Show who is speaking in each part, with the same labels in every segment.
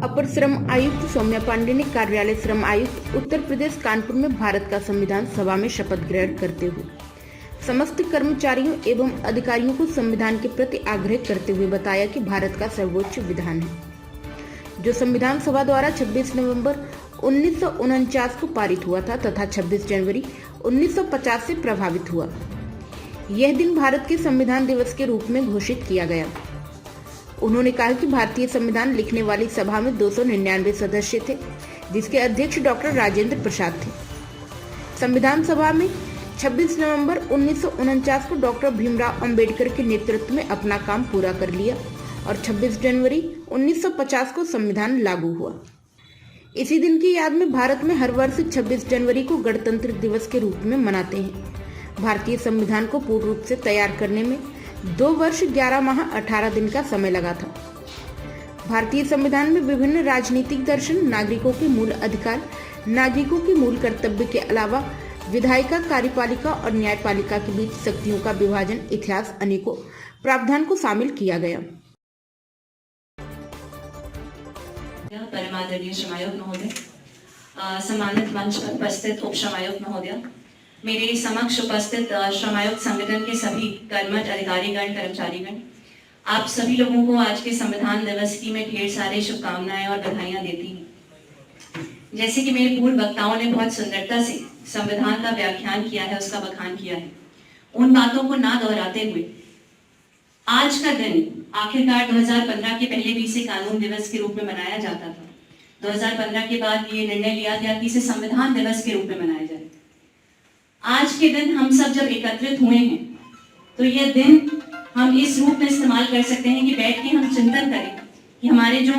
Speaker 1: अपर श्रम आयुक्त सौम्या पांडे ने कार्यालय श्रम आयुक्त उत्तर प्रदेश कानपुर में भारत का संविधान सभा में शपथ ग्रहण करते हुए समस्त कर्मचारियों एवं अधिकारियों को संविधान के प्रति आग्रह करते हुए बताया कि भारत का सर्वोच्च विधान है जो संविधान सभा द्वारा 26 नवंबर 1949 को पारित हुआ था तथा 26 जनवरी 1950 से प्रभावित हुआ। यह दिन भारत के संविधान दिवस के रूप में घोषित किया गया। उन्होंने कहा कि भारतीय संविधान लिखने वाली सभा में 299 सदस्य थे, जिसके अध्यक्ष डॉक्टर राजेंद्र प्रसाद थे। संविधान सभा में 26 नवंबर 1949 को डॉक्टर भीमराव अंबेडकर के नेतृत्व में अपना काम पूरा कर लिया और 26 जनवरी 1950 को संविधान लागू हुआ। इसी दिन की याद में भारत में हर वर्ष 26 जनवरी को गणतंत्र दिवस के रूप में मनाते हैं। भारतीय संविधान को पूर्ण रूप से तैयार करने में 2 वर्ष 11 माह 18 दिन का समय लगा था। भारतीय संविधान में विभिन्न राजनीतिक दर्शन, नागरिकों के मूल अधिकार, नागरिकों के मूल कर्तव्य के अलावा विधायिका, कार्यपालिका और न्यायपालिका के बीच शक्तियों का विभाजन, इतिहास, अनेकों प्रावधान को शामिल किया गया।
Speaker 2: परमादरणीय श्रमायुक्त महोदय, सम्मानित मंच पर उपस्थित उप श्रमायुक्त महोदय, मेरे समक्ष उपस्थित श्रमायुक्त संगठन के सभी कर्मठ अधिकारीगण, कर्मचारीगण, आप सभी लोगों को आज के संविधान दिवस की मैं ढेर सारे शुभकामनाएं और बधाइयां देती हूँ। जैसे कि मेरे पूर्व वक्ताओं ने बहुत सुंदरता से संविधान का व्याख्यान किया है, उसका बखान किया है, उन बातों को ना दोहराते हुए आज का दिन आखिरकार 2015 के पहले भी इसे कानून दिवस के रूप में मनाया जाता था। 2015 के बाद ये निर्णय लिया गया कि इसे संविधान दिवस के रूप में मनाया जाए। आज के दिन हम सब जब एकत्रित हुए हैं तो यह दिन हम इस रूप में इस्तेमाल कर सकते हैं कि बैठ के हम चिंतन करें कि हमारे जो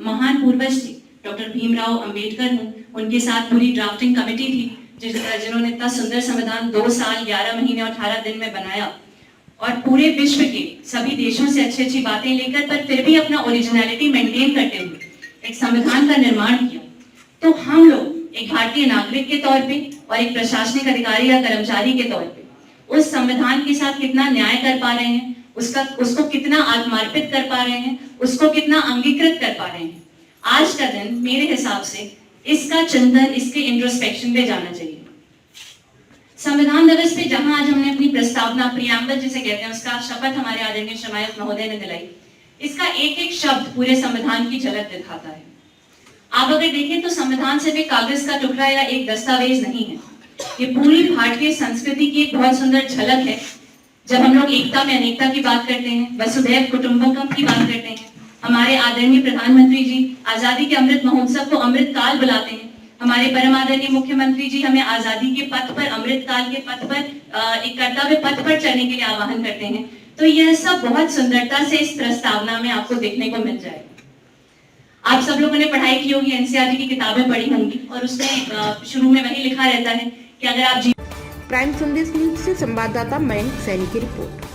Speaker 2: महान पूर्वज थे, डॉक्टर भीमराव अंबेडकर हों, उनके साथ पूरी ड्राफ्टिंग कमेटी थी जिन्होंने इतना सुंदर संविधान 2 साल 11 महीने और 18 दिन में बनाया और पूरे विश्व के सभी देशों से अच्छी अच्छी बातें लेकर पर फिर भी अपना ओरिजिनलिटी मेंटेन करते हुए एक संविधान का निर्माण किया। तो हम लोग एक भारतीय नागरिक के तौर पे और एक प्रशासनिक अधिकारी या कर्मचारी के तौर पे उस संविधान के साथ कितना न्याय कर पा रहे हैं, उसको कितना आत्मार्पित कर पा रहे हैं, उसको कितना अंगीकृत कर पा रहे हैं। आज का दिन मेरे हिसाब से इसका चिंतन, इसके इंट्रोस्पेक्शन पे जाना चाहिए। संविधान दिवस पे जहां आज हमने अपनी प्रस्तावना, प्रियम्बल जिसे कहते हैं, उसका शपथ हमारे आदरणीय श्रमायुक्त महोदय ने दिलाई, इसका एक एक शब्द पूरे संविधान की झलक दिखाता है। आप अगर देखें तो संविधान सिर्फ एक कागज का टुकड़ा या एक दस्तावेज नहीं है, ये पूरी भारतीय संस्कृति की एक बहुत सुंदर झलक है। जब हम लोग एकता में अनेकता की बात करते हैं, वसुधैव कुटुंबकम की बात करते हैं, हमारे आदरणीय प्रधानमंत्री जी आजादी के अमृत महोत्सव को अमृत काल बुलाते हैं, हमारे परम आदरणीय मुख्यमंत्री जी हमें आजादी के पथ पर, अमृत काल के पथ पर, एक कर्तव्य पथ पर चलने के लिए आह्वान करते हैं। तो यह सब बहुत सुंदरता से इस प्रस्तावना में आपको देखने को मिल जाएगा। आप सब लोगों ने पढ़ाई की होगी, एनसीईआरटी की किताबें पढ़ी होंगी और उसमें शुरू में वही लिखा रहता है कि अगर आप
Speaker 1: प्राइम संदेश न्यूज से संवाददाता मयंक सैनी की रिपोर्ट।